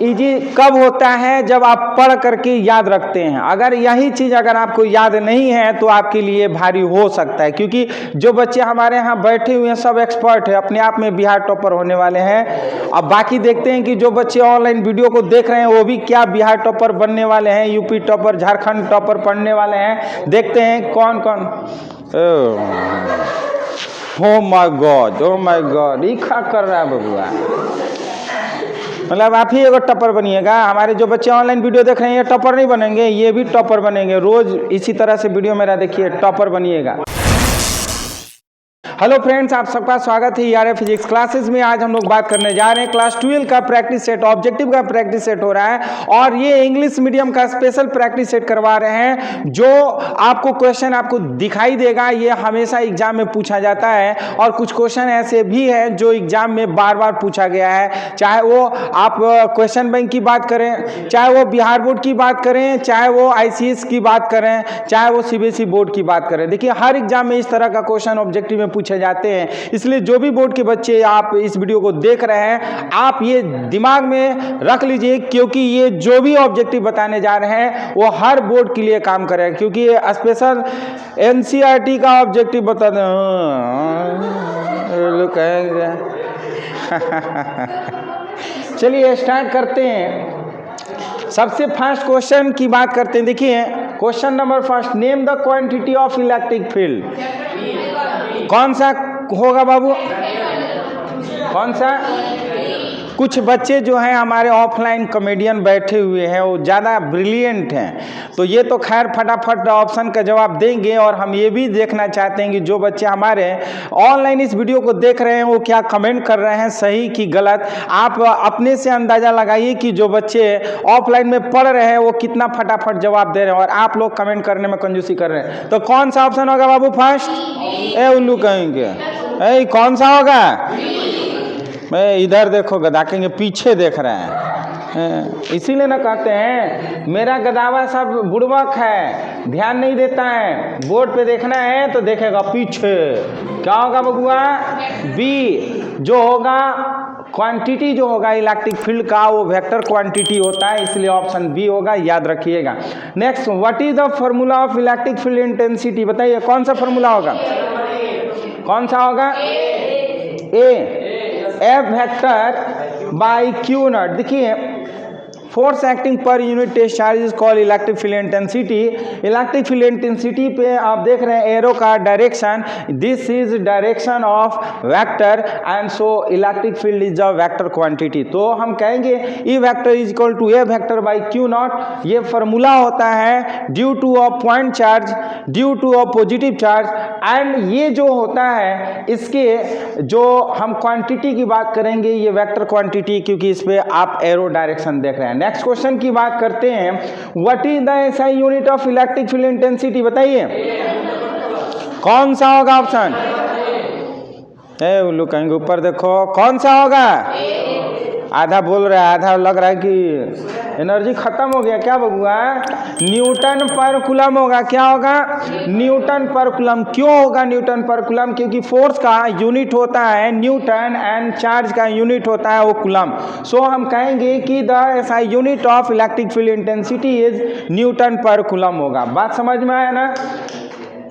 Easy कब होता है? जब आप पढ़ करके याद रखते हैं। अगर यही चीज़ अगर आपको याद नहीं है तो आपके लिए भारी हो सकता है, क्योंकि जो बच्चे हमारे यहाँ बैठे हुए हैं सब एक्सपर्ट है, अपने आप में बिहार टॉपर होने वाले हैं। अब बाकी देखते हैं कि जो बच्चे ऑनलाइन वीडियो को देख रहे हैं वो भी क्या बिहार टॉपर बनने वाले हैं, यूपी टॉपर, झारखंड टॉपर पढ़ने वाले हैं। देखते हैं कौन कौन। ओ माय गॉड, ये क्या कर रहा है बबुआ? मतलब आप ही एगो टॉपर बनिएगा? हमारे जो बच्चे ऑनलाइन वीडियो देख रहे हैं ये टॉपर नहीं बनेंगे, ये भी टॉपर बनेंगे। रोज इसी तरह से वीडियो मेरा देखिए, टॉपर बनिएगा। हेलो फ्रेंड्स, आप सबका स्वागत है ERA फिजिक्स क्लासेस में। आज हम लोग बात करने जा रहे हैं क्लास 12 का प्रैक्टिस सेट, ऑब्जेक्टिव का प्रैक्टिस सेट हो रहा है और ये इंग्लिश मीडियम का स्पेशल प्रैक्टिस सेट करवा रहे हैं। जो आपको क्वेश्चन आपको दिखाई देगा ये हमेशा एग्जाम में पूछा जाता है और कुछ क्वेश्चन ऐसे भी हैं जो एग्जाम में बार बार पूछा गया है। चाहे वो आप क्वेश्चन बैंक की बात करें, चाहे वो बिहार बोर्ड की बात करें, चाहे वो ICS की बात करें, चाहे वो CBSE बोर्ड की बात करें। देखिए हर एग्जाम में इस तरह का क्वेश्चन ऑब्जेक्टिव में पूछे जाते हैं। इसलिए जो भी बोर्ड के बच्चे आप इस वीडियो को देख रहे हैं आप ये दिमाग में रख लीजिए, क्योंकि ये जो भी ऑब्जेक्टिव बताने जा रहे हैं वो हर बोर्ड के लिए काम करेगा, क्योंकि ये स्पेशल NCERT का ऑब्जेक्टिव बता दें। लोग कहेंगे चलिए स्टार्ट करते हैं। सबसे फर्स्ट क्वेश्चन की बात करते हैं। देखिए question number first, name the quantity of electric field. कौन सा होगा बाबू? कौन सा? कुछ बच्चे जो हैं हमारे ऑफलाइन कॉमेडियन बैठे हुए हैं वो ज़्यादा ब्रिलियंट हैं, तो ये तो खैर फटाफट ऑप्शन का जवाब देंगे। और हम ये भी देखना चाहते हैं कि जो बच्चे हमारे ऑनलाइन इस वीडियो को देख रहे हैं वो क्या कमेंट कर रहे हैं, सही कि गलत। आप अपने से अंदाज़ा लगाइए कि जो बच्चे ऑफलाइन में पढ़ रहे हैं वो कितना फटाफट जवाब दे रहे हैं और आप लोग कमेंट करने में कंजूसी कर रहे हैं। तो कौन सा ऑप्शन होगा बाबू फर्स्ट? उल्लू कहेंगे। कौन सा होगा? मैं इधर देखो गधा कहेंगे, पीछे देख रहे हैं। इसीलिए ना कहते हैं मेरा गधावा सब बुड़बक है, ध्यान नहीं देता है। बोर्ड पे देखना है तो देखेगा पीछे। क्या होगा बबुआ? बी। जो होगा क्वांटिटी जो होगा इलेक्ट्रिक फील्ड का वो वेक्टर क्वांटिटी होता है, इसलिए ऑप्शन बी होगा, याद रखिएगा। Next, what is the formula of electric field intensity? बताइए कौन सा फॉर्मूला होगा? कौन सा होगा? A, F vector by Q not. देखिए force acting per unit test charge is called electric field intensity. Electric field intensity पे आप देख रहे हैं एरो का direction, this is direction of vector and so electric field is a vector quantity. तो हम कहेंगे E vector is equal to A vector by Q naught. ये फार्मूला होता है due to a point charge, due to a positive charge. And ये जो होता है इसके जो हम क्वांटिटी की बात करेंगे ये वेक्टर क्वांटिटी, क्योंकि इस पे आप एरो डायरेक्शन देख रहे हैं। नेक्स्ट क्वेश्चन की बात करते हैं, what is the SI unit of electric field intensity? बताइए कौन सा होगा ऑप्शन? उल्लू कहेंगे ऊपर देखो, कौन सा होगा? आधा बोल रहा है, आधा लग रहा है कि एनर्जी खत्म हो गया। क्या बबुआ? न्यूटन पर कूलम होगा। क्या होगा? न्यूटन पर कूलम। क्यों होगा न्यूटन पर कूलम? क्योंकि फोर्स का यूनिट होता है न्यूटन एंड चार्ज का यूनिट होता है वो कूलम। सो हम कहेंगे कि the SI unit of electric field intensity is Newton पर कूलम होगा। बात समझ में आया ना?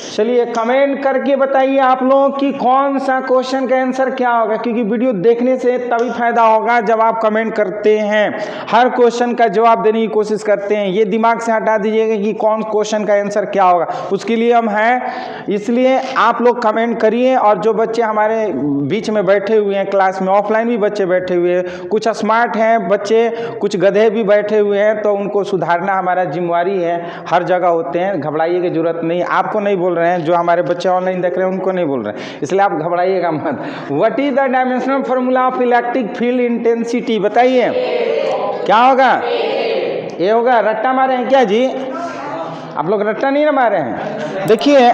चलिए कमेंट करके बताइए आप लोगों की कौन सा क्वेश्चन का आंसर क्या होगा, क्योंकि वीडियो देखने से तभी फायदा होगा जब आप कमेंट करते हैं, हर क्वेश्चन का जवाब देने की कोशिश करते हैं। ये दिमाग से हटा दीजिएगा कि कौन क्वेश्चन का आंसर क्या होगा, उसके लिए हम हैं। इसलिए आप लोग कमेंट करिए। और जो बच्चे हमारे बीच में बैठे हुए हैं क्लास में, ऑफलाइन भी बच्चे बैठे हुए हैं, कुछ स्मार्ट हैं बच्चे, कुछ गधे भी बैठे हुए हैं, तो उनको सुधारना हमारा जिम्मेवारी है। हर जगह होते हैं, घबराइए की जरूरत नहीं। आपको नहीं बोल रहे हैं, जो हमारे बच्चे ऑनलाइन देख रहे हैं उनको नहीं बोल रहे हैं, इसलिए आप घबराइएगा मत। What is the dimensional formula of electric field intensity? बताइए क्या होगा? ये होगा। रट्टा मारे हैं क्या जी? आप लोग रट्टा नहीं ना मारे हैं? देखिए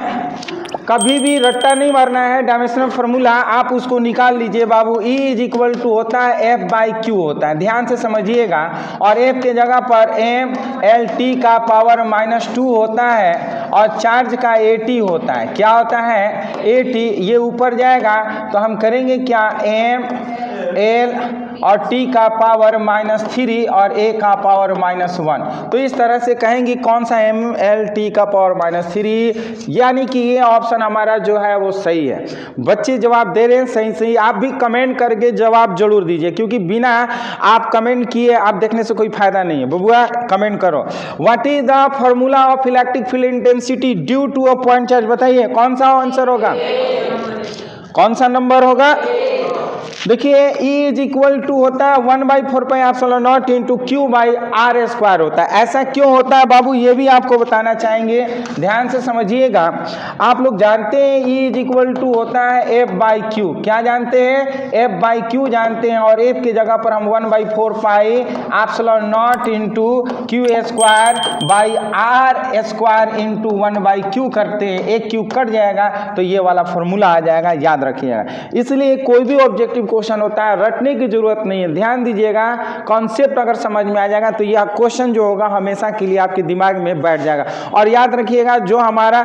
कभी भी रट्टा नहीं मारना है। डायमेंशनल फार्मूला आप उसको निकाल लीजिए बाबू। E इज इक्वल टू होता है F बाई Q होता है, ध्यान से समझिएगा। और F के जगह पर mLT का पावर -2 होता है और चार्ज का AT होता है। क्या होता है? AT। ये ऊपर जाएगा तो हम करेंगे क्या? mL और t का पावर -3 और a का पावर -1। तो इस तरह से कहेंगे कौन सा ml t का पावर -3, यानी कि ये ऑप्शन हमारा जो है वो सही है। बच्चे जवाब दे रहे हैं सही सही, आप भी कमेंट करके जवाब जरूर दीजिए, क्योंकि बिना आप कमेंट किए आप देखने से कोई फायदा नहीं है। बबुआ कमेंट करो। What is the formula of electric field intensity due to a point charge? बताइए कौन सा आंसर होगा, कौन सा नंबर होगा? देखिए E इज इक्वल टू होता है 1/4πε0 इंटू Q/r² होता है। ऐसा क्यों होता है बाबू, ये भी आपको बताना चाहेंगे, ध्यान से समझिएगा। आप लोग जानते हैं E इज इक्वल टू होता है F/Q। क्या जानते हैं? F/Q जानते हैं, और F की जगह पर हम 1/4πε0 इंटू Q² इंटू 1/Q करते हैं। एक Q कट जाएगा तो ये वाला फॉर्मूला आ जाएगा, याद रखिएगा। इसलिए कोई भी ऑब्जेक्टिव क्वेश्चन होता है रटने की जरूरत नहीं है, ध्यान दीजिएगा। कॉन्सेप्ट अगर समझ में आ जाएगा तो यह क्वेश्चन जो होगा हमेशा के लिए आपके दिमाग में बैठ जाएगा। और याद रखिएगा, जो हमारा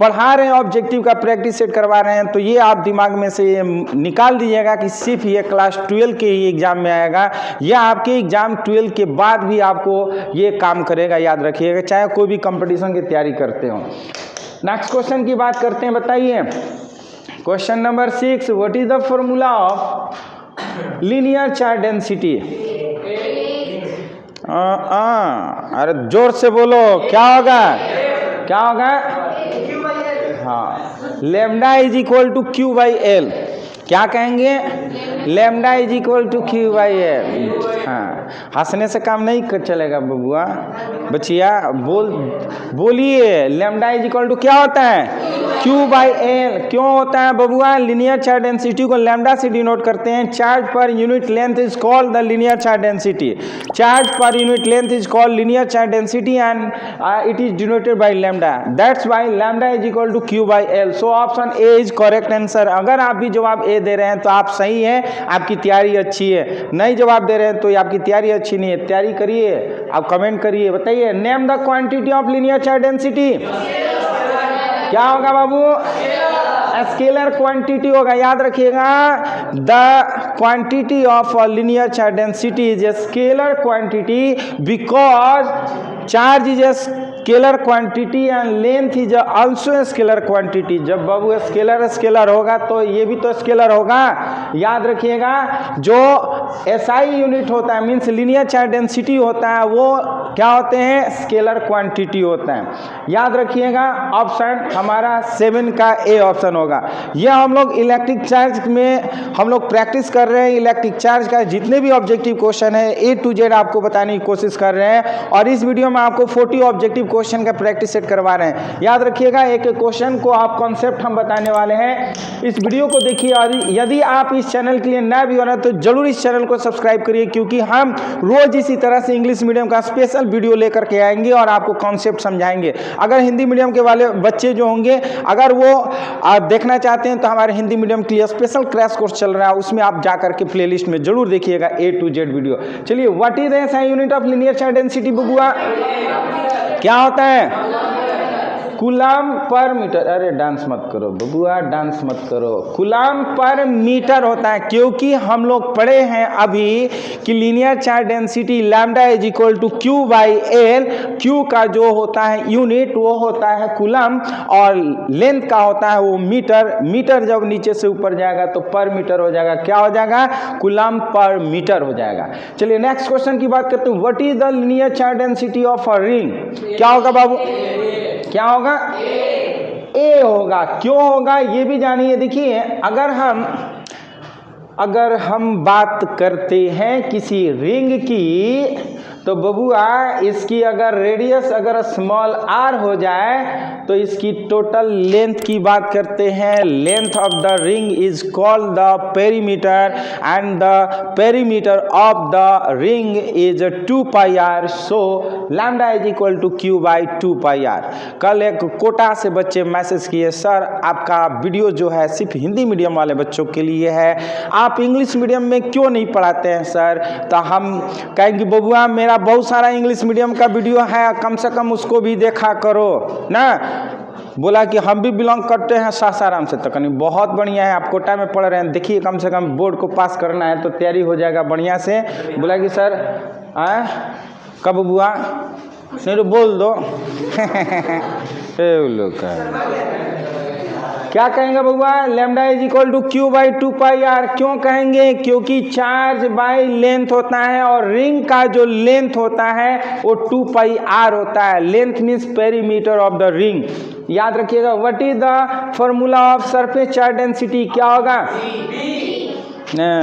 पढ़ा रहे हैं ऑब्जेक्टिव का प्रैक्टिस सेट करवा रहे हैं, तो ये आप दिमाग में से निकाल दीजिएगा कि सिर्फ ये क्लास 12 के ही एग्जाम में आएगा, या आपके एग्जाम 12 के बाद भी आपको ये काम करेगा, याद रखिएगा, चाहे कोई भी कंपटीशन की तैयारी करते हो। नेक्स्ट क्वेश्चन की बात करते हैं, बताइए question number 6, what is the formula of linear charge density? अरे जोर से बोलो, क्या होगा, क्या होगा? हाँ, lambda is equal to Q/L। क्या कहेंगे? Lambda is equal to Q/L। हाँ, हंसने से काम नहीं चलेगा बबुआ, बचिया बोलिए। लैम्डा इज इक्वल टू क्या होता है? Q/L। क्यों होता है बबुआ? लीनियर चार्ज डेंसिटी को लैम्डा से डिनोट करते हैं। Charge per unit length is called the linear charge density. Charge per unit length is called linear charge density and it is denoted by lambda. That's why lambda is equal to Q/L। So option A is correct answer. अगर आप भी जवाब ए दे रहे हैं तो आप सही हैं, आपकी तैयारी अच्छी है। नहीं जवाब दे रहे हैं तो आपकी तैयारी अच्छी नहीं है। तैयारी करिए, आप कमेंट करिए। बताइए name the quantity of linear charge density. क्या होगा बाबू? स्केलर क्वांटिटी होगा, याद रखिएगा। The quantity of linear charge density is a scalar quantity because charge is a scalar quantity and length is also scalar quantity. जब बाबू scalar होगा तो ये भी तो स्केलर होगा, याद रखिएगा। जो SI यूनिट होता है, मीन्स लीनियर चार्ज डेंसिटी होता है, वो क्या होते हैं? स्केलर क्वांटिटी होता है, याद रखिएगा। ऑप्शन हमारा 7 का ए ऑप्शन होगा। यह हम लोग इलेक्ट्रिक चार्ज में हम लोग प्रैक्टिस कर रहे हैं। इलेक्ट्रिक चार्ज का जितने भी ऑब्जेक्टिव क्वेश्चन है A to Z आपको बताने की कोशिश कर रहे हैं, और इस वीडियो में आपको 40 ऑब्जेक्टिव क्वेश्चन का प्रैक्टिस सेट करवा रहे हैं। याद रखिएगा, एक एक क्वेश्चन को आप कॉन्सेप्ट हम बताने वाले हैं। इस वीडियो को देखिए, और यदि आप इस चैनल के लिए नए भी हो रहे हैं तो जरूर इस चैनल को सब्सक्राइब करिए, क्योंकि हम रोज इसी तरह से इंग्लिश मीडियम का स्पेशल वीडियो लेकर के आएंगे और आपको कॉन्सेप्ट समझाएंगे। अगर हिंदी मीडियम के वाले बच्चे जो होंगे, अगर वो देखना चाहते हैं तो हमारे हिंदी मीडियम के लिए स्पेशल क्रैश कोर्स चल रहा है, उसमें आप जाकर के प्लेलिस्ट में जरूर देखिएगा A to Z वीडियो। चलिए, what is the SI unit of linear charge density बबुआ? क्या होता है? Coulomb per metre. अरे डांस मत करो बबुआ, डांस मत करो। कूलम पर मीटर होता है, क्योंकि हम लोग पढ़े हैं अभी कि linear charge density lambda is equal to Q/L। Q का जो होता है यूनिट वो होता है कूलम, और लेंथ का होता है वो मीटर। मीटर जब नीचे से ऊपर जाएगा तो पर मीटर हो जाएगा। क्या हो जाएगा? कूलम पर मीटर हो जाएगा। चलिए नेक्स्ट क्वेश्चन की बात करते हैं। What is the linear charge density of a ring? क्या होगा बाबू? क्या होगा? ए होगा। क्यों होगा ये भी जानिए। देखिए, अगर हम बात करते हैं किसी रिंग की, तो बबुआ इसकी अगर रेडियस अगर स्मॉल r हो जाए तो इसकी टोटल लेंथ की बात करते हैं। Length of the ring is called the perimeter and the perimeter of the ring is 2πr। So lambda is equal to Q/2πr। कल एक कोटा से बच्चे मैसेज किए, सर आपका वीडियो जो है सिर्फ हिंदी मीडियम वाले बच्चों के लिए है, आप इंग्लिश मीडियम में क्यों नहीं पढ़ाते हैं सर? तो हम कहेंगे बबुआ मेरा बहुत सारा इंग्लिश मीडियम का वीडियो है, कम से कम उसको भी देखा करो ना। बोला कि हम भी बिलोंग करते हैं सासाराम से। तो कहीं बहुत बढ़िया है, आप कोटा में पढ़ रहे हैं, देखिए कम से कम बोर्ड को पास करना है तो तैयारी हो जाएगा बढ़िया से। बोला कि सर कब बुआ नहीं तो बोल दो लोग क्या कहेंगे बबुआ, lambda is equal to Q by 2πr। क्यों कहेंगे? क्योंकि चार्ज बाई लेंथ होता है और रिंग का जो लेंथ होता है वो 2πr होता है। Length means perimeter of the ring. याद रखिएगा। What is the formula of surface charge density? क्या होगा?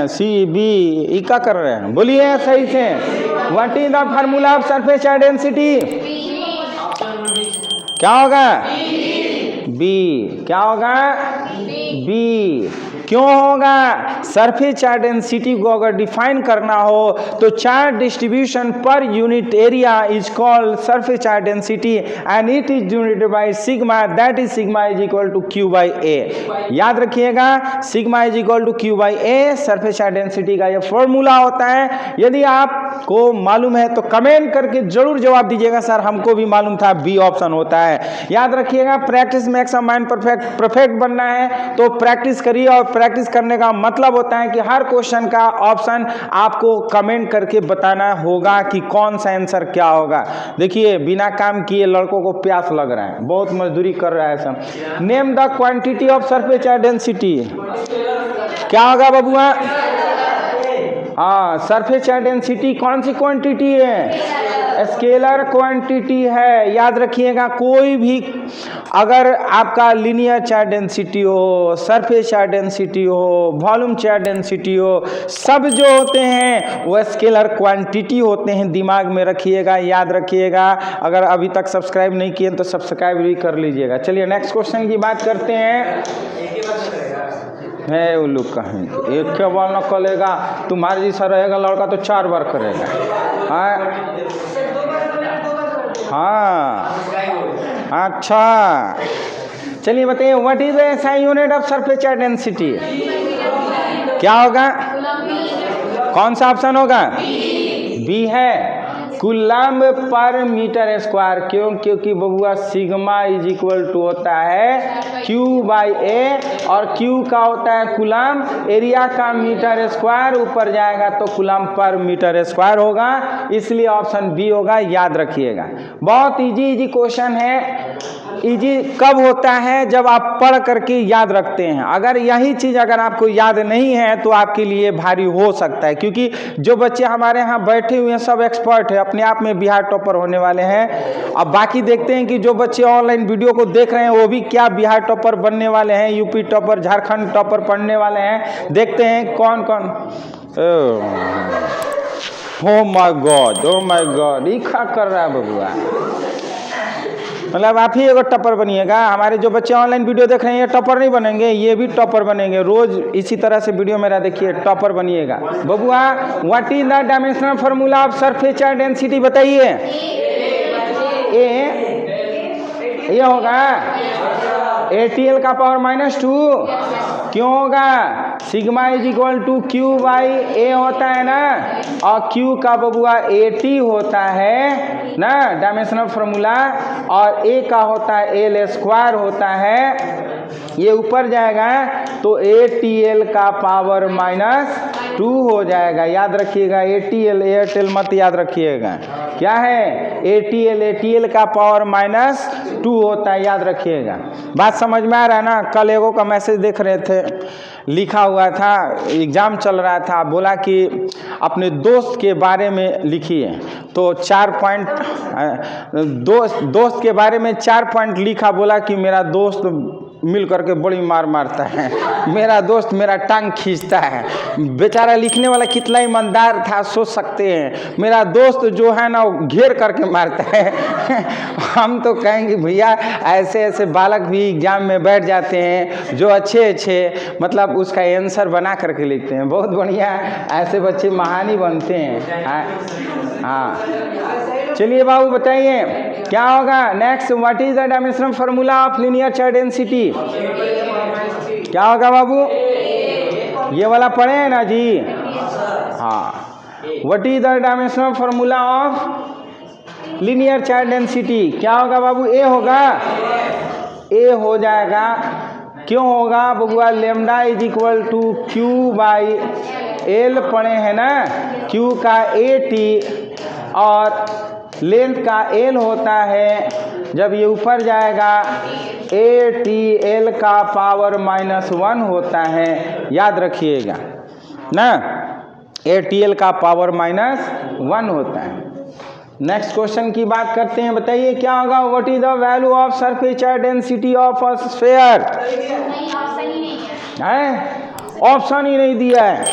C B. ई क्या कर रहे हैं, बोलिए सही से। What is the formula of surface charge density? क्या होगा? बी। क्या होगा? बी। क्यों होगा? सरफेस चार्ज डेंसिटी को अगर डिफाइन करना हो तो charge distribution per unit area is called surface charge density and it is denoted by sigma, that is sigma is equal to Q by A. याद रखिएगा, sigma is equal to Q by A surface charge density का ये formula होता है। यदि आपको मालूम है तो कमेंट करके जरूर जवाब दीजिएगा सर हमको भी मालूम था, बी ऑप्शन होता है। याद रखिएगा, practice makes a mind perfect बनना है तो प्रैक्टिस करिए। और प्रैक्टिस करने का मतलब होता है कि हर क्वेश्चन का ऑप्शन आपको कमेंट करके बताना होगा कि कौन सा आंसर क्या होगा। देखिए बिना काम किए लड़कों को प्यास लग रहा है, बहुत मजदूरी कर रहा है सब। Name the quantity of surface charge density. क्या होगा बबुआ? हाँ, सरफेस चार्ज डेंसिटी कौन सी क्वांटिटी है? स्केलर क्वांटिटी है। याद रखिएगा, कोई भी अगर आपका लीनियर चार्ज डेंसिटी हो, सरफेस चार्ज डेंसिटी हो, वॉल्यूम चार्ज डेंसिटी हो, सब जो होते हैं वो स्केलर क्वांटिटी होते हैं। दिमाग में रखिएगा, याद रखिएगा। अगर अभी तक सब्सक्राइब नहीं किए तो सब्सक्राइब भी कर लीजिएगा। चलिए नेक्स्ट क्वेश्चन की बात करते हैं। है उल्लू कहेंगे एक क्या बार न करेगा, तुम्हारे जैसा रहेगा लड़का तो 4 बार करेगा। हाँ, अच्छा चलिए बताइए, what is the SI unit of surface charge density? क्या होगा? कौन सा ऑप्शन होगा? बी है, कूलम्ब पर मीटर स्क्वायर। क्यों? क्योंकि बबुआ सिग्मा इज इक्वल टू होता है क्यू बाई ए, और क्यू का होता है कूलम्ब, एरिया का मीटर स्क्वायर, ऊपर जाएगा तो कूलम्ब पर मीटर स्क्वायर होगा, इसलिए ऑप्शन बी होगा। याद रखिएगा, बहुत इजी क्वेश्चन है। इजी कब होता है? जब आप पढ़ करके याद रखते हैं। अगर यही चीज़ अगर आपको याद नहीं है तो आपके लिए भारी हो सकता है, क्योंकि जो बच्चे हमारे यहाँ बैठे हुए हैं सब एक्सपर्ट है, अपने आप में बिहार टॉपर होने वाले हैं। अब बाकी देखते हैं कि जो बच्चे ऑनलाइन वीडियो को देख रहे हैं वो भी क्या बिहार टॉपर बनने वाले हैं, यूपी टॉपर, झारखंड टॉपर पढ़ने वाले हैं। देखते हैं कौन कौन। ओ माय गॉड, ये क्या कर रहा है बबुआ? मतलब आप ही एगो टॉपर बनिएगा। हमारे जो बच्चे ऑनलाइन वीडियो देख रहे हैं ये टॉपर नहीं बनेंगे, ये भी टॉपर बनेंगे। रोज इसी तरह से वीडियो मेरा देखिए, टॉपर बनिएगा। बबुआ, what is the dimensional formula of surface charge density? बताइए। ये होगा ATL का पावर -2। क्यों होगा? Sigma is equal to Q by A होता है ना, और क्यू का बबुआ 80 होता है ना डायमेंशनल फार्मूला, और ए का होता है एल स्क्वायर होता है। ये ऊपर जाएगा तो ATL का पावर -2 हो जाएगा। याद रखिएगा, ATL एयरटेल मत याद रखिएगा। क्या है? ATL का पावर -2 होता है, याद रखिएगा। बात समझ में आ रहा है ना? कल एगो का मैसेज देख रहे थे, लिखा हुआ था, एग्ज़ाम चल रहा था, बोला कि अपने दोस्त के बारे में लिखिए। तो 4 पॉइंट दोस्त के बारे में 4 पॉइंट लिखा। बोला कि मेरा दोस्त मिल करके बड़ी मार मारता है, मेरा दोस्त मेरा टांग खींचता है। बेचारा लिखने वाला कितना ईमानदार था, सोच सकते हैं। मेरा दोस्त जो है ना वो घेर करके मारता है। हम तो कहेंगे भैया ऐसे ऐसे बालक भी एग्जाम में बैठ जाते हैं जो अच्छे मतलब उसका आंसर बना करके लिखते हैं। बहुत बढ़िया, ऐसे बच्चे महान ही बनते हैं। हाँ, चलिए बाबू बताइए क्या होगा next. What is the dimensional formula of linear charge density? क्या होगा बाबू? ये वाला पढ़े हैं ना जी? हाँ, what is the dimensional formula of linear charge density? क्या होगा बाबू? ए होगा। ए हो जाएगा। क्यों होगा बबुआ? Lambda is equal to Q by L पढ़े हैं ना, क्यू का ए टी और लेंथ का एल होता है, जब ये ऊपर जाएगा ए टी एल का पावर -1 होता है, याद रखिएगा ना, ए टी एल का पावर -1 होता है। नेक्स्ट क्वेश्चन की बात करते हैं, बताइए क्या होगा? What is the value of surface charge density of a sphere? Option ही नहीं दिया है।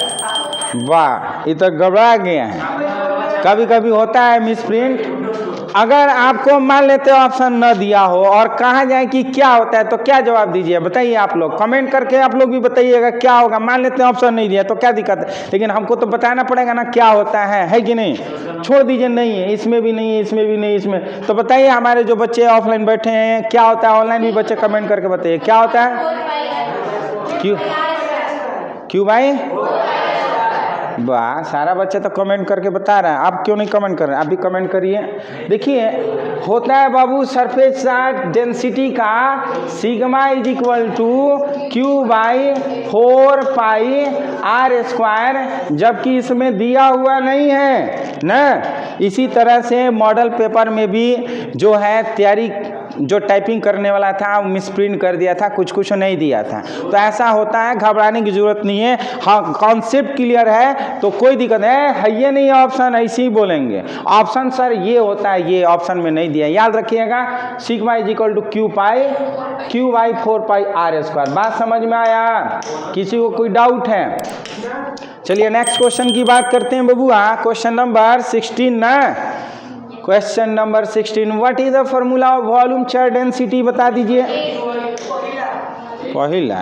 वाह, ये तो घबरा गया है। कभी कभी होता है मिसप्रिंट। अगर आपको मान लेते हो ऑप्शन न दिया हो और कहा जाए कि क्या होता है, तो क्या जवाब दीजिए? बताइए आप लोग, कमेंट करके आप लोग भी बताइएगा क्या होगा। मान लेते हैं ऑप्शन नहीं दिया तो क्या दिक्कत है, लेकिन हमको तो बताना पड़ेगा ना क्या होता है कि नहीं? छोड़ दीजिए, नहीं है, इसमें भी नहीं है, इसमें भी नहीं, इसमें तो बताइए। हमारे जो बच्चे ऑफलाइन बैठे हैं, क्या होता है? ऑनलाइन भी बच्चे कमेंट करके बताइए क्या होता है। क्यों भाई? वाह, सारा बच्चा तो कमेंट करके बता रहा है, आप क्यों नहीं कमेंट कर रहे हैं? आप भी कमेंट करिए। देखिए होता है बाबू सरफेस चार्ज डेंसिटी का sigma is equal to Q by 4 pi r square, जबकि इसमें दिया हुआ नहीं है ना। इसी तरह से मॉडल पेपर में भी जो है तैयारी जो टाइपिंग करने वाला था वो मिसप्रिंट कर दिया था, कुछ नहीं दिया था। तो ऐसा होता है, घबराने की जरूरत नहीं है। हाँ, कॉन्सेप्ट क्लियर है तो कोई दिक्कत है ये नहीं ऑप्शन, ऐसे ही बोलेंगे ऑप्शन सर ये होता है, ये ऑप्शन में नहीं दिया। याद रखिएगा sigma is equal to Q by 4 pi r square. बात समझ में आया? किसी को कोई डाउट है? चलिए नेक्स्ट क्वेश्चन की बात करते हैं बबुआ। क्वेश्चन नंबर 16 ना, question number 16, what is the formula of volume charge density? बता दीजिए। पहला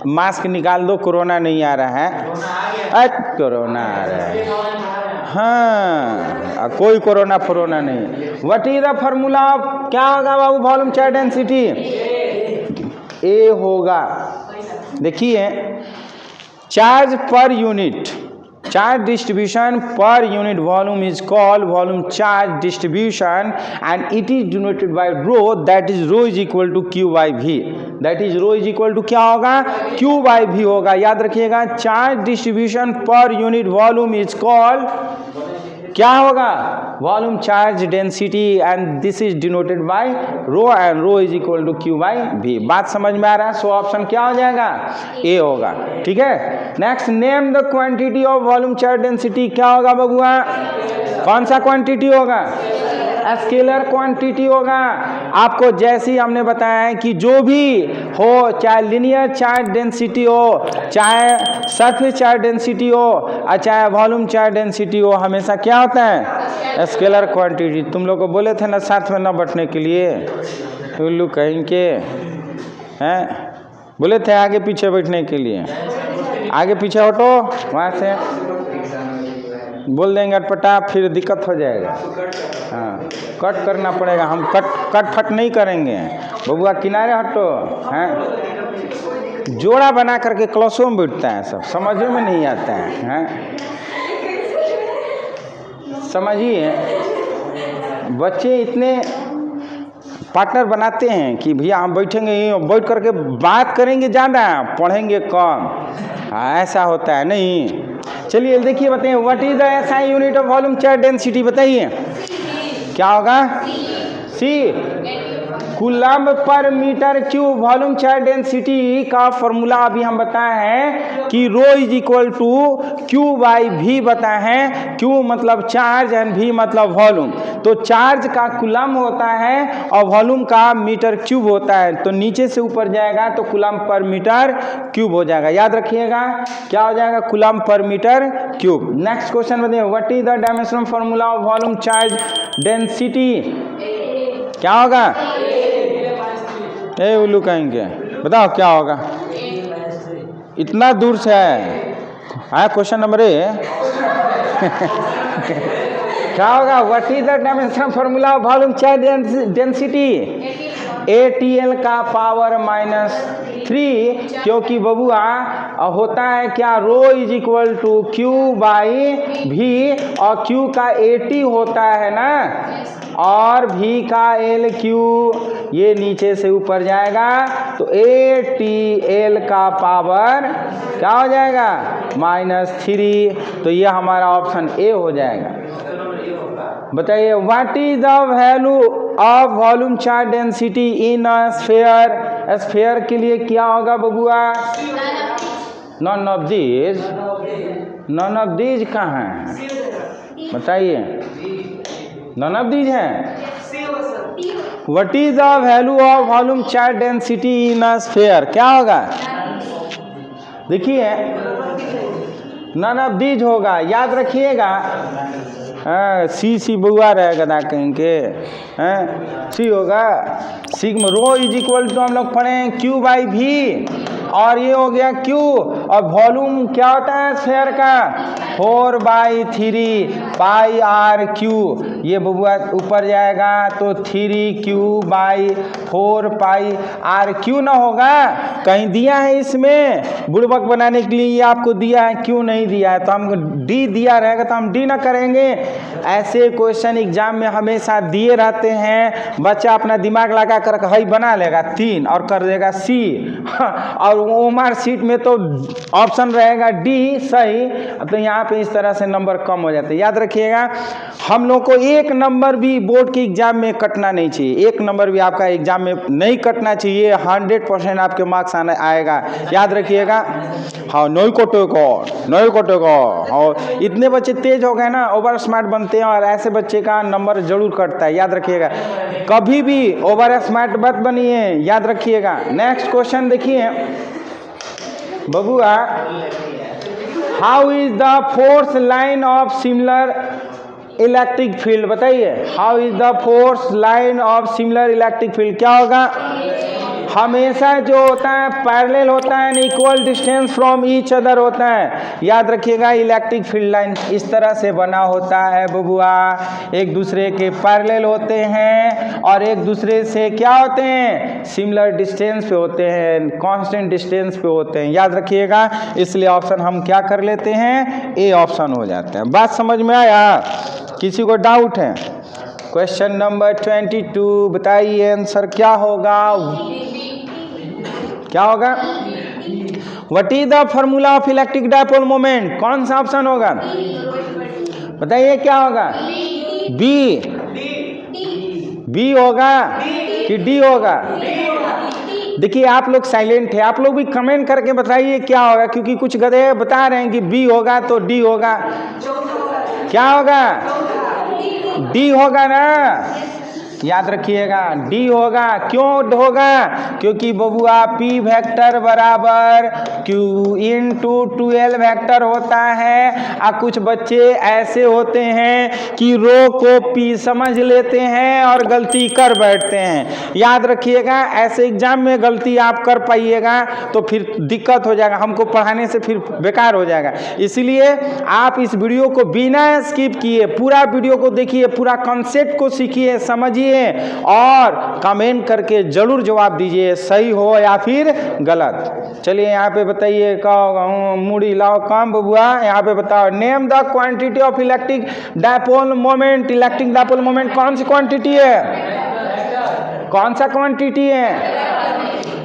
मास्क निकाल दो, कोरोना नहीं आ रहा है। कोरोना आ रहा है, हाँ कोई कोरोना फोरोना नहीं। What is the formula of, क्या होगा बाबू वॉल्यूम चार्ज डेंसिटी? ए होगा। देखिए charge per unit, charge distribution per unit volume is called volume charge distribution and it is denoted by rho, that is rho is equal to q by v, that is rho is equal to क्या होगा? q by v होगा। याद रखिएगा charge distribution per unit volume is called क्या होगा? Volume charge density and this is denoted by rho and rho is equal to Q by V. बात समझ में आ रहा है? सो ऑप्शन क्या हो जाएगा? ए होगा। ठीक है, next name the quantity of volume charge density. क्या होगा बबुआ? कौन सा क्वांटिटी होगा? स्केलर क्वांटिटी होगा। आपको जैसे ही हमने बताया है कि जो भी हो, चाहे लिनियर चार्ज डेंसिटी हो, चाहे सरफेस चार्ज डेंसिटी हो और चाहे वॉल्यूम चार्ज डेंसिटी हो, हमेशा क्या होता है? Scalar quantity. तुम लोग को बोले थे ना साथ में न बैठने के लिए, उल्लू कहीं के हैं, बोले थे आगे पीछे बैठने के लिए। आगे पीछे हटो, वहाँ से बोल देंगे अटपटा, फिर दिक्कत हो जाएगा। हाँ, कट करना पड़ेगा, हम कट फट नहीं करेंगे। बबुआ किनारे हटो। हैं, जोड़ा बना करके क्लासों में बैठता है, सब समझ में नहीं आता है। हैं, समझिए बच्चे इतने पार्टनर बनाते हैं कि भैया हम बैठेंगे, बैठ करके बात करेंगे ज़्यादा, पढ़ेंगे कम। ऐसा होता है नहीं। चलिए देखिए, बताइए what is the SI unit of volume charge density? बताइए क्या होगा? C coulomb per metre cube. Volume charge density का फॉर्मूला अभी हम बताए हैं कि rho is equal to Q by V बताए हैं। क्यू मतलब चार्ज एंड वी मतलब वॉल्यूम। तो चार्ज का कूलम्ब होता है और वॉल्यूम का मीटर क्यूब होता है। तो नीचे से ऊपर जाएगा तो कूलम्ब पर मीटर क्यूब हो जाएगा। याद रखिएगा क्या हो जाएगा? Coulomb per metre cube. Next question बताइए what is the dimensional formula of volume charge density? क्या होगा? ए उल्लू कहेंगे, बताओ क्या होगा? इतना दूर से है। हाँ, क्वेश्चन नंबर ए क्या होगा? What is the dimensional formula of volume charge density? ATL का पावर -3, क्योंकि बबुआ होता है क्या? Rho is equal to Q by V और क्यू का 80 होता है ना, और V का LQ ये नीचे से ऊपर जाएगा तो ATL का पावर क्या हो जाएगा -3। तो ये हमारा ऑप्शन ए हो जाएगा। बताइए what is the value of volume charge density in a sphere. Sphere के लिए क्या होगा बबुआ? नॉन ऑफ दीज कहाँ है बताइए? नॉन ऑफ दीज है। What is the value of volume charge density in a sphere क्या होगा? देखिए नॉन ऑफ दीज होगा, याद रखिएगा। सी बुआ रहेगा ना कहीं के सी होगा। Sigma rho is equal to हम लोग पढ़े Q बाई V और ये हो गया Q और वॉल्यूम क्या होता है स्फीयर का 4/3 पाई RQ। ये बबुआ ऊपर जाएगा तो 3Q बाई 4 पाई RQ ना होगा। कहीं दिया है इसमें बुड़बक बनाने के लिए, ये आपको दिया है क्यों नहीं दिया है? तो हमको D दिया रहेगा तो हम D ना करेंगे। ऐसे क्वेश्चन एग्जाम में हमेशा दिए रहते हैं, बच्चा अपना दिमाग लगा कर हई बना लेगा 3 और कर देगा C और ओमआर सीट में तो ऑप्शन रहेगा D सही। तो यहाँ पे इस तरह से नंबर कम हो जाते हैं। याद रखिएगा हम लोग को एक नंबर भी बोर्ड के एग्जाम में कटना नहीं चाहिए। एक नंबर भी आपका एग्जाम में नहीं कटना चाहिए। 100% आपके मार्क्स आएगा। याद रखिएगा। हाँ नहीं कटेगा। हाँ इतने बच्चे तेज हो गए ना, ओवर स्मार्ट बनते हैं और ऐसे बच्चे का नंबर जरूर कटता है। याद रखिएगा कभी भी ओवर स्मार्ट मत बनिए। याद रखिएगा। नेक्स्ट क्वेश्चन देखिए बबुआ, how is the force line of similar electric field. बताइए how is the force line of similar electric field क्या होगा? हमेशा जो होता है पैरेलल होता है, equal distance from each other होता है। याद रखिएगा इलेक्ट्रिक फील्ड लाइन इस तरह से बना होता है बबुआ, एक दूसरे के पैरेलल होते हैं और एक दूसरे से क्या होते हैं सिमिलर डिस्टेंस पे होते हैं, कांस्टेंट डिस्टेंस पे होते हैं। याद रखिएगा इसलिए ऑप्शन हम क्या कर लेते हैं ए ऑप्शन हो जाते हैं। बात समझ में आया? किसी को डाउट है? क्वेश्चन नंबर 22 बताइए आंसर क्या होगा? क्या होगा? What is the formula of electric dipole moment? कौन सा ऑप्शन होगा बताइए? क्या होगा? बी होगा कि डी होगा? देखिए आप लोग साइलेंट है, आप लोग भी कमेंट करके बताइए क्या होगा, क्योंकि कुछ गधे बता रहे हैं कि बी होगा तो डी होगा। क्या होगा? डी होगा ना। याद रखिएगा डी होगा। क्यों होगा? क्योंकि बबुआ P वेक्टर बराबर Q इंटू 12 वेक्टर होता है। और कुछ बच्चे ऐसे होते हैं कि रो को P समझ लेते हैं और गलती कर बैठते हैं। याद रखिएगा ऐसे एग्जाम में गलती आप कर पाइएगा तो फिर दिक्कत हो जाएगा, हमको पढ़ाने से फिर बेकार हो जाएगा। इसलिए आप इस वीडियो को बिना स्किप किए पूरा वीडियो को देखिए, पूरा कॉन्सेप्ट को सीखिए, समझिए और कमेंट करके जरूर जवाब दीजिए सही हो या फिर गलत। चलिए यहाँ पे बताइए, कहो मुड़ी लाओ काम बबुआ। यहाँ पे बताओ name the quantity of electric dipole moment. Electric dipole moment कौन सी क्वांटिटी है? कौन सा क्वांटिटी है?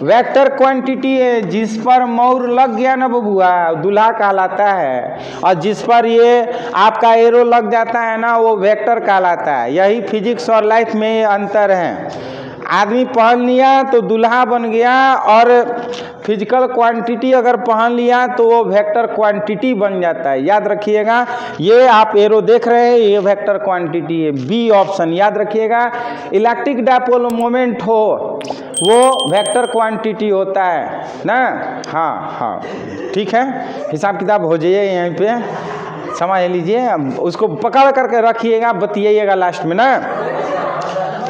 वेक्टर क्वांटिटी है। जिस पर मोर लग गया ना बबुआ दूल्हा कहलाता है, और जिस पर ये आपका एरो लग जाता है ना वो वेक्टर कहलाता है। यही फिजिक्स और लाइफ में अंतर है। आदमी पहन लिया तो दूल्हा बन गया, और फिजिकल क्वांटिटी अगर पहन लिया तो वो वेक्टर क्वांटिटी बन जाता है। याद रखिएगा ये आप एरो देख रहे हैं ये वेक्टर क्वांटिटी है, बी ऑप्शन। याद रखिएगा इलेक्ट्रिक डायपोल मोमेंट हो वो वेक्टर क्वांटिटी होता है ना। हाँ ठीक है, हिसाब किताब हो जाइए यहीं पे समझ लीजिए। उसको पकड़ करके रखिएगा, बतियाइएगा लास्ट में ना।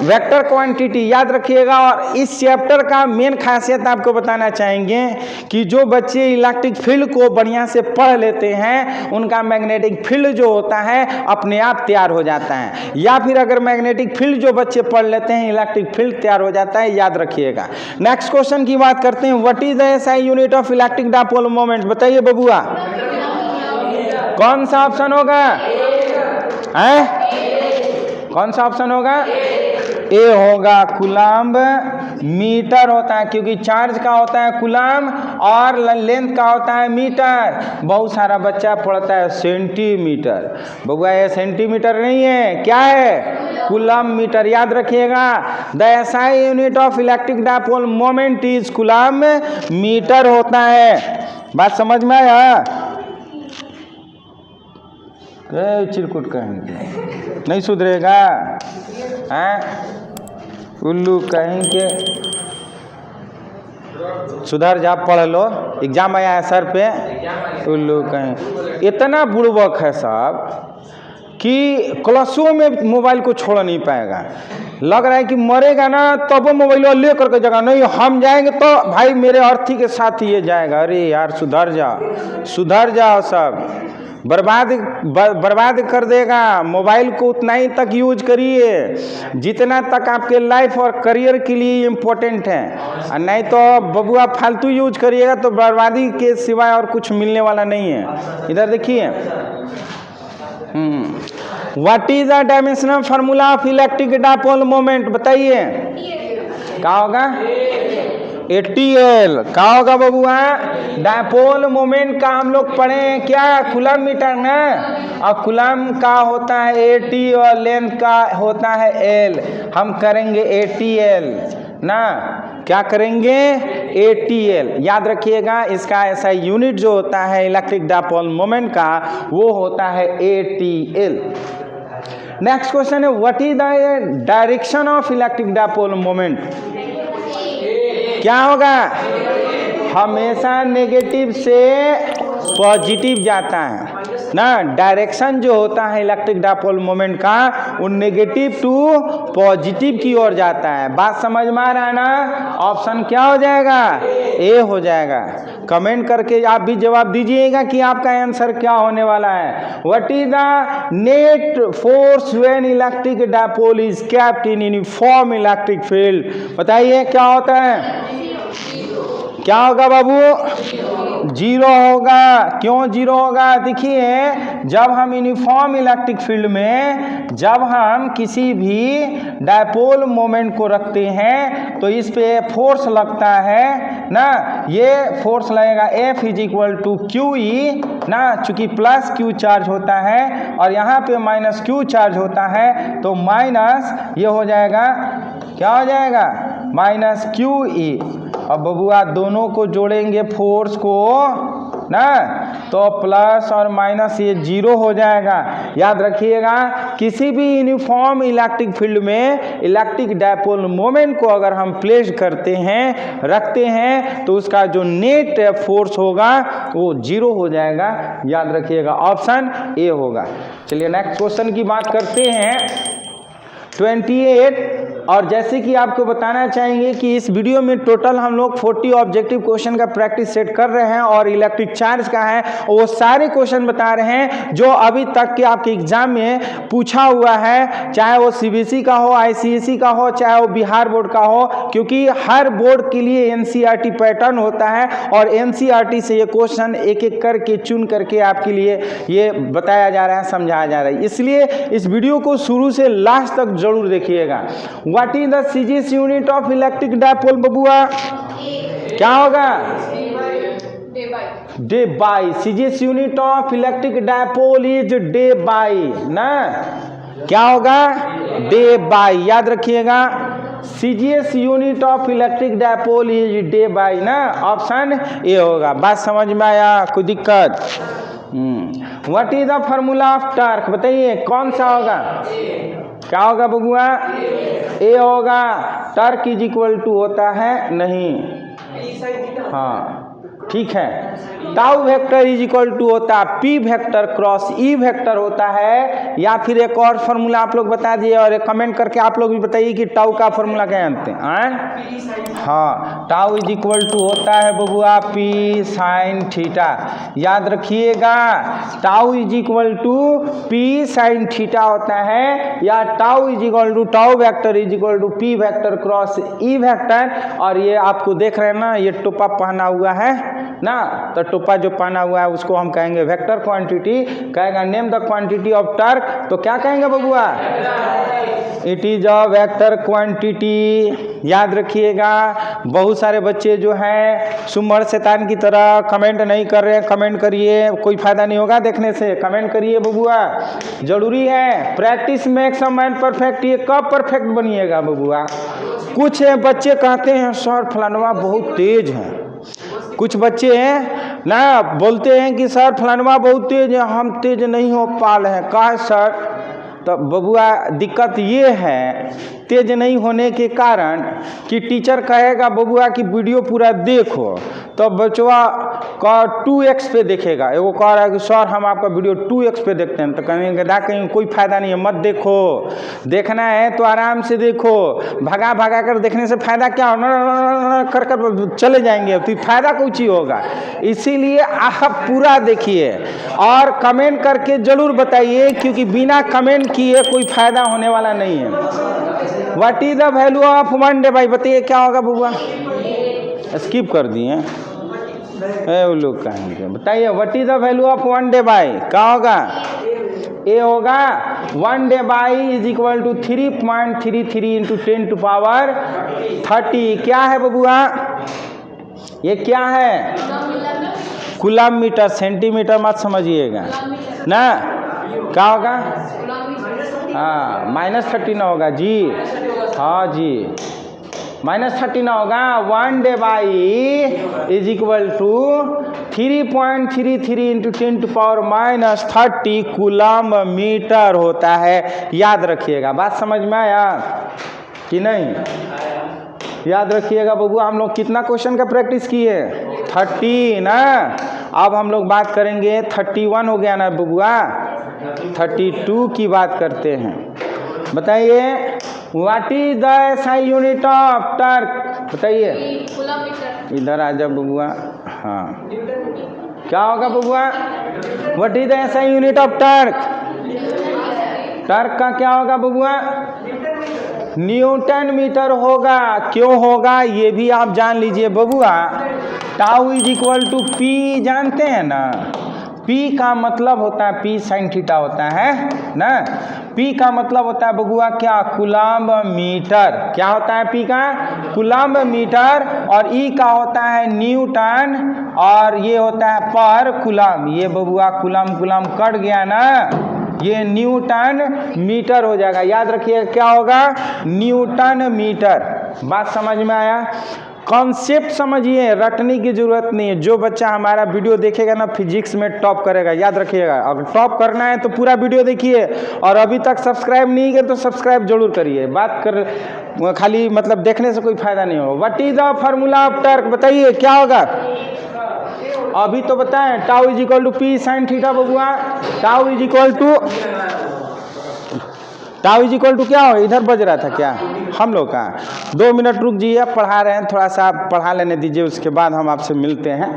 वेक्टर क्वांटिटी याद रखिएगा। और इस चैप्टर का मेन खासियत आपको बताना चाहेंगे कि जो बच्चे इलेक्ट्रिक फील्ड को बढ़िया से पढ़ लेते हैं उनका मैग्नेटिक फील्ड जो होता है अपने आप तैयार हो जाता है, या फिर अगर मैग्नेटिक फील्ड जो बच्चे पढ़ लेते हैं इलेक्ट्रिक फील्ड तैयार हो जाता है। याद रखिएगा। नेक्स्ट क्वेश्चन की बात करते हैं। What is the SI unit of electric dipole moment? बताइए बबुआ कौन सा ऑप्शन होगा? कौन सा ऑप्शन होगा? ए होगा। कूलम्ब मीटर होता है, क्योंकि चार्ज का होता है कूलम्ब और लेंथ का होता है मीटर। बहुत सारा बच्चा पढ़ता है सेंटीमीटर, बबुआ ये सेंटीमीटर नहीं है, क्या है? Coulomb metre. याद रखिएगा, the SI unit of electric dipole moment is coulomb metre होता है। बात समझ में आया? चिरकुट कहेंगे नहीं सुधरेगा, हैं? उल्लू कहेंगे सुधर जा, पढ़ लो, एग्जाम आया है सर पे। उल्लू कहें इतना बुड़बक है साहब कि क्लासों में मोबाइल को छोड़ नहीं पाएगा। लग रहा है कि मरेगा ना तब वो मोबाइल ले करके जगह नहीं, हम जाएंगे तो भाई मेरे अर्थी के साथ ये जाएगा। अरे यार सुधर जाओ, सुधर जाओ सब, बर्बाद कर देगा। मोबाइल को उतना ही तक यूज करिए जितना तक आपके लाइफ और करियर के लिए इम्पोर्टेंट है, और नहीं तो बबुआ फालतू यूज करिएगा तो बर्बादी के सिवाय और कुछ मिलने वाला नहीं है। इधर देखिए, what is the dimensional formula of electric dipole moment? बताइए क्या होगा? ATL। क्या होगा बबुआ? डायपोल मोमेंट का हम लोग पढ़े हैं क्या? कूलम्ब मीटर ना, और कूलम्ब का होता है AT और लेंथ का होता है L। हम करेंगे ATL ना, क्या करेंगे? ATL। याद रखिएगा, इसका ऐसा यूनिट जो होता है इलेक्ट्रिक डायपोल मोमेंट का वो होता है ATL। नेक्स्ट क्वेश्चन है, what is the direction of electric dipole moment? क्या होगा? हमेशा नेगेटिव से पॉजिटिव जाता है ना। डायरेक्शन जो होता है इलेक्ट्रिक डायपोल मोमेंट का वो नेगेटिव टू पॉजिटिव की ओर जाता है। बात समझ में आ रहा है ना? ऑप्शन क्या हो जाएगा? ए हो जाएगा। कमेंट करके आप भी जवाब दीजिएगा कि आपका आंसर क्या होने वाला है। What is the net force when electric dipole is kept in uniform electric field? बताइए क्या होता है? क्या होगा बाबू? जीरो होगा। क्यों जीरो होगा? देखिए, जब हम यूनिफॉर्म इलेक्ट्रिक फील्ड में जब हम किसी भी डायपोल मोमेंट को रखते हैं तो इस पे फोर्स लगता है ना, ये फोर्स लगेगा F is equal to QE ना, चूंकि प्लस Q चार्ज होता है और यहाँ पे माइनस Q चार्ज होता है, तो माइनस ये हो जाएगा, क्या हो जाएगा? Minus QE। अब बबुआ दोनों को जोड़ेंगे फोर्स को ना, तो प्लस और माइनस ये जीरो हो जाएगा। याद रखिएगा, किसी भी यूनिफॉर्म इलेक्ट्रिक फील्ड में इलेक्ट्रिक डायपोल मोमेंट को अगर हम प्लेस करते हैं, रखते हैं, तो उसका जो नेट फोर्स होगा वो जीरो हो जाएगा। याद रखिएगा, ऑप्शन ए होगा। चलिए नेक्स्ट क्वेश्चन की बात करते हैं। 28। और जैसे कि आपको बताना चाहेंगे कि इस वीडियो में टोटल हम लोग 40 ऑब्जेक्टिव क्वेश्चन का प्रैक्टिस सेट कर रहे हैं और इलेक्ट्रिक चार्ज का है, वो सारे क्वेश्चन बता रहे हैं जो अभी तक के आपके एग्जाम में पूछा हुआ है, चाहे वो CBSE का हो, ICSE का हो, चाहे वो बिहार बोर्ड का हो, क्योंकि हर बोर्ड के लिए NCERT पैटर्न होता है और NCERT से ये क्वेश्चन एक एक करके चुन करके आपके लिए ये बताया जा रहा है, समझाया जा रहा है। इसलिए इस वीडियो को शुरू से लास्ट तक जरूर देखिएगा। What is the CGS unit of electric dipole बबुआ? क्या होगा? Day by. CGS unit of electric dipole is day by ना, क्या होगा? Day by. याद रखिएगा, CGS unit of electric dipole is day by ना, ऑप्शन ए होगा। बात समझ में आया? कोई दिक्कत? What is the formula of torque? बताइए कौन सा होगा? क्या होगा बबुआ? ए होगा। टॉर्क इज इक्वल टू होता है नहीं, हाँ ठीक है, tau vector is equal to होता है P vector cross E vector होता है, या फिर एक और फार्मूला आप लोग बता दिए और कमेंट करके आप लोग भी बताइए कि टाउ का फार्मूला क्या जानते हैं? हाँ, टाउ इज इक्वल टू होता है बबुआ P साइन थीटा। याद रखिएगा, tau is equal to P sine theta होता है, या tau is equal to tau vector is equal to P vector cross E vector. और ये आपको देख रहे हैं ना, ये टोपा पहना हुआ है ना, तो टोपा जो पहना हुआ है उसको हम कहेंगे वेक्टर क्वांटिटी। कहेगा name the quantity of torque, तो क्या कहेंगे बबुआ? It is a vector quantity. याद रखिएगा। बहुत सारे बच्चे जो हैं सुमर शैतान की तरह कमेंट नहीं कर रहे हैं। कमेंट करिए, कोई फायदा नहीं होगा देखने से। कमेंट करिए बबुआ, जरूरी है। Practice makes a man perfect. ये कब परफेक्ट बनिएगा बबुआ? कुछ बच्चे कहते हैं सर फलानवा बहुत तेज है। कुछ बच्चे हैं ना बोलते हैं कि सर फलानवा बहुत तेज है, हम तेज नहीं हो पा रहे हैं। कहा सर? तो बबुआ दिक्कत ये है तेज नहीं होने के कारण कि टीचर कहेगा बबुआ कि वीडियो पूरा देखो, तो बचवा का 2x पे देखेगा। एगो कह रहा है कि सर हम आपका वीडियो 2x पे देखते हैं, तो कहेंगे ना कहीं कोई फायदा नहीं है, मत देखो। देखना है तो आराम से देखो, भगा भगा कर देखने से फायदा क्या हो? कर कर चले जाएंगे, तो फायदा कुछ ही होगा। इसीलिए आप पूरा देखिए और कमेंट करके जरूर बताइए, क्योंकि बिना कमेंट किए कोई फायदा होने वाला नहीं है। What is the value of 1 day by? बताइए क्या होगा बबुआ? स्किप कर दिए वो लोग कहेंगे। बताइए what is the value of 1 debye? क्या होगा? ए होगा 1 debye is equal to 3.33 into 10 to power 30। क्या है बबुआ? ये क्या है? Coulomb metre. सेंटीमीटर मत समझिएगा ना। क्या होगा? हाँ -30 ना होगा जी। हाँ जी -30 ना होगा। 1 debye is equal to 3.33 into 10 to power -30 coulomb metre होता है। याद रखिएगा। बात समझ में आया कि नहीं? याद रखिएगा बबुआ। हम लोग कितना क्वेश्चन का प्रैक्टिस किए? 30 ना। अब हम लोग बात करेंगे 31 हो गया ना बबुआ, 32 की बात करते हैं। बताइए what is the SI unit of torque? बताइए। इधर आ जाओ बबुआ। हाँ क्या होगा बबुआ? What is the SI unit of torque? Torque का क्या होगा बबुआ? न्यूटन मीटर होगा। क्यों होगा ये भी आप जान लीजिए बबुआ। Tau is equal to P, जानते हैं ना? P का मतलब होता है P sin थीटा होता है ना। P का मतलब होता है बबुआ क्या? Coulomb metre. क्या होता है P का? Coulomb metre. और E का होता है न्यूटन, और ये होता है पर कूलम। ये बबुआ कूलम कूलम कट गया ना, ये न्यूटन मीटर हो जाएगा। याद रखिए क्या होगा? Newton metre. बात समझ में आया? कॉन्सेप्ट समझिए, रटने की जरूरत नहीं है। जो बच्चा हमारा वीडियो देखेगा ना फिजिक्स में टॉप करेगा। याद रखिएगा। अगर टॉप करना है तो पूरा वीडियो देखिए, और अभी तक सब्सक्राइब नहीं किया तो सब्सक्राइब जरूर करिए। बात कर खाली मतलब देखने से कोई फायदा नहीं होगा। What is the formula of torque? बताइए क्या होगा? अभी तो बताएं। Tau is equal to P sine theta बबुआ। टाउ इज इक्वल टू क्या हो? इधर बज रहा था क्या हम लोग का? 2 मिनट रुक जाइए, पढ़ा रहे हैं, थोड़ा सा पढ़ा लेने दीजिए, उसके बाद हम आपसे मिलते हैं।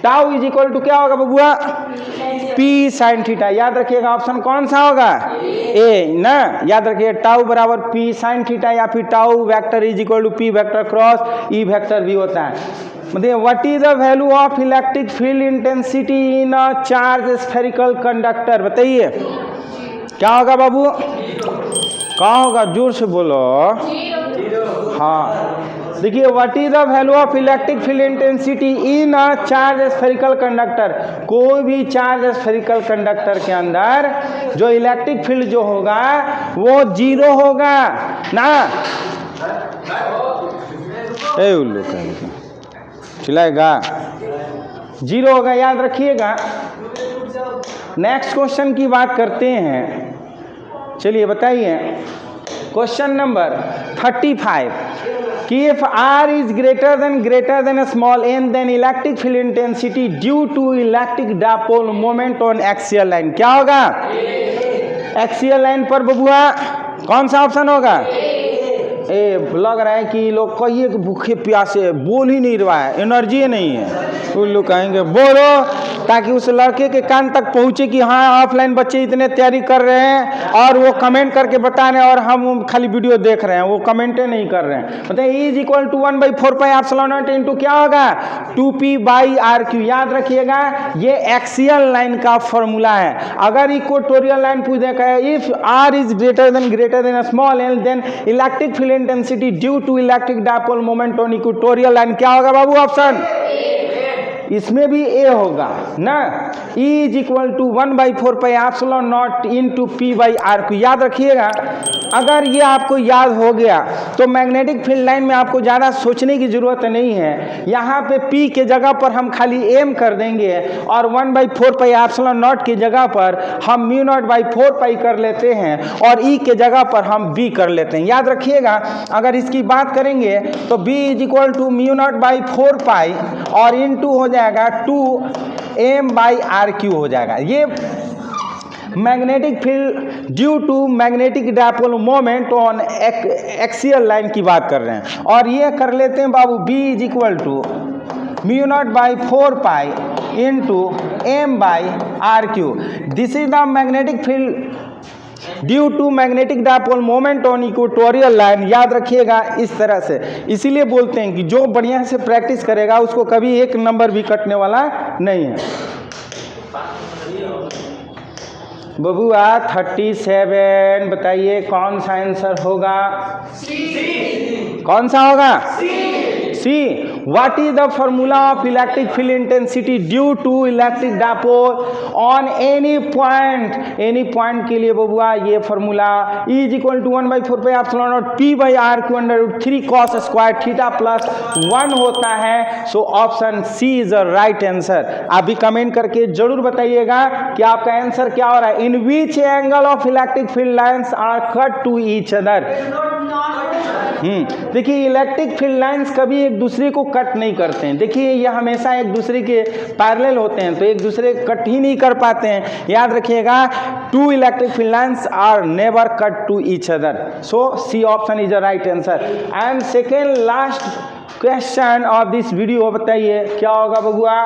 टाउ इज इक्वल टू क्या होगा बबुआ? P sine theta. याद रखिएगा ऑप्शन कौन सा होगा? ए ना। याद रखिए टाउ बराबर पी साइन थीटा, या फिर tau vector is equal to P vector cross E vector भी होता है। मतलब what is the value of electric field intensity in a charge spherical conductor? बताइए क्या होगा बाबू? कहाँ होगा? जोर से बोलो। हाँ देखिए what is the value of electric field intensity in a charge spherical conductor? कोई भी चार्ज स्फेरिकल कंडक्टर के अंदर जो इलेक्ट्रिक फील्ड जो होगा वो 0 होगा ना। ए उल्लू का चिल्लाएगा, 0 होगा। याद रखिएगा। नेक्स्ट क्वेश्चन की बात करते हैं। चलिए बताइए क्वेश्चन नंबर 35 कि if R is greater than small n then electric field intensity due to electric dipole moment on axial line क्या होगा? एक्सियल लाइन पर बबुआ कौन सा ऑप्शन होगा? लग रहा है कि लोग कहिए कि भूखे प्यासे, बोल ही नहीं रहा है, एनर्जी नहीं है, वो लोग कहेंगे बोलो, ताकि उस लड़के के कान तक पहुँचे कि हाँ ऑफलाइन बच्चे इतने तैयारी कर रहे हैं और वो कमेंट करके बता रहे हैं और हम खाली वीडियो देख रहे हैं, वो कमेंटे नहीं कर रहे हैं। बताइए E is equal to 1/4πε0 into क्या होगा 2p/r/q। याद रखिएगा ये एक्सियल लाइन का फॉर्मूला है। अगर इक्वेटोरियल लाइन पूछ देगा if r is greater than small l then electric field intensity due to electric dipole moment on equatorial line क्या होगा बाबू ऑप्शन? इसमें भी ए होगा ना। E is equal to 1/4πε0 into p/r/q। याद रखिएगा, अगर ये आपको याद हो गया तो मैग्नेटिक फील्ड लाइन में आपको ज़्यादा सोचने की ज़रूरत नहीं है। यहाँ पे p के जगह पर हम खाली m कर देंगे और 1/4πε0 की जगह पर हम μ0/4π कर लेते हैं और E के जगह पर हम b कर लेते हैं। याद रखिएगा, अगर इसकी बात करेंगे तो b इज इक्वल टू μ0/4π और इंटू हो जाएगा 2m/r/q हो जाएगा। ये magnetic field due to magnetic dipole moment on axial line की बात कर रहे हैं। और ये कर लेते हैं बाबू b is equal to μ0/4π into m/r/q। This is the magnetic field due to magnetic dipole moment on equatorial line. याद रखिएगा इस तरह से, इसीलिए बोलते हैं कि जो बढ़िया से प्रैक्टिस करेगा उसको कभी एक नंबर भी कटने वाला नहीं है। बबुआ 37 बताइए कौन सा आंसर होगा? कौन सा होगा? C. What is the formula of electric field intensity due to electric dipole on any point? Any point के लिए बबुआ ये formula E is equal to 1/4πε0 p/r/q √3 cos square theta plus 1 होता है। So option C is the right answer. आप भी comment करके जरूर बताइएगा कि आपका आंसर क्या हो रहा है। In which angle of electric field lines are cut to each other? देखिए इलेक्ट्रिक फील्ड लाइंस कभी एक दूसरे को कट नहीं करते हैं। देखिए ये हमेशा एक दूसरे के पैरेलल होते हैं, तो एक दूसरे कट ही नहीं कर पाते हैं। याद रखिएगा, two electric field lines are never cut to each other. So C option is the right answer. And second last question of this video, बताइए क्या होगा बबुआ?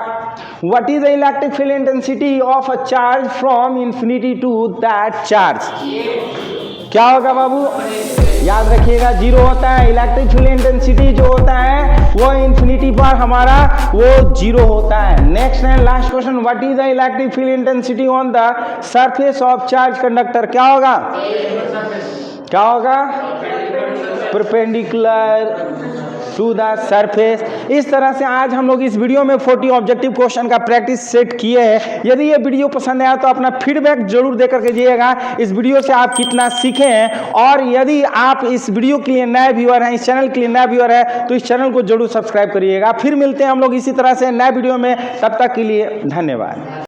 What is the electric field intensity of a charge from infinity to that charge? क्या होगा बाबू? याद रखिएगा 0 होता है। इलेक्ट्रिक फील्ड इंटेंसिटी जो होता है वो इंफिनिटी पर हमारा वो 0 होता है। Next and last question, what is the electric field intensity on the surface of charge conductor? क्या होगा? क्या होगा? Perpendicular to the surface. इस तरह से आज हम लोग इस वीडियो में 40 ऑब्जेक्टिव क्वेश्चन का प्रैक्टिस सेट किए हैं। यदि ये वीडियो पसंद आया तो अपना फीडबैक जरूर देकर के जाइएगा इस वीडियो से आप कितना सीखे हैं। और यदि आप इस वीडियो के लिए नए व्यूअर हैं, इस चैनल के लिए नए व्यूअर है, तो इस चैनल को जरूर सब्सक्राइब करिएगा। फिर मिलते हैं हम लोग इसी तरह से नए वीडियो में, तब तक के लिए धन्यवाद।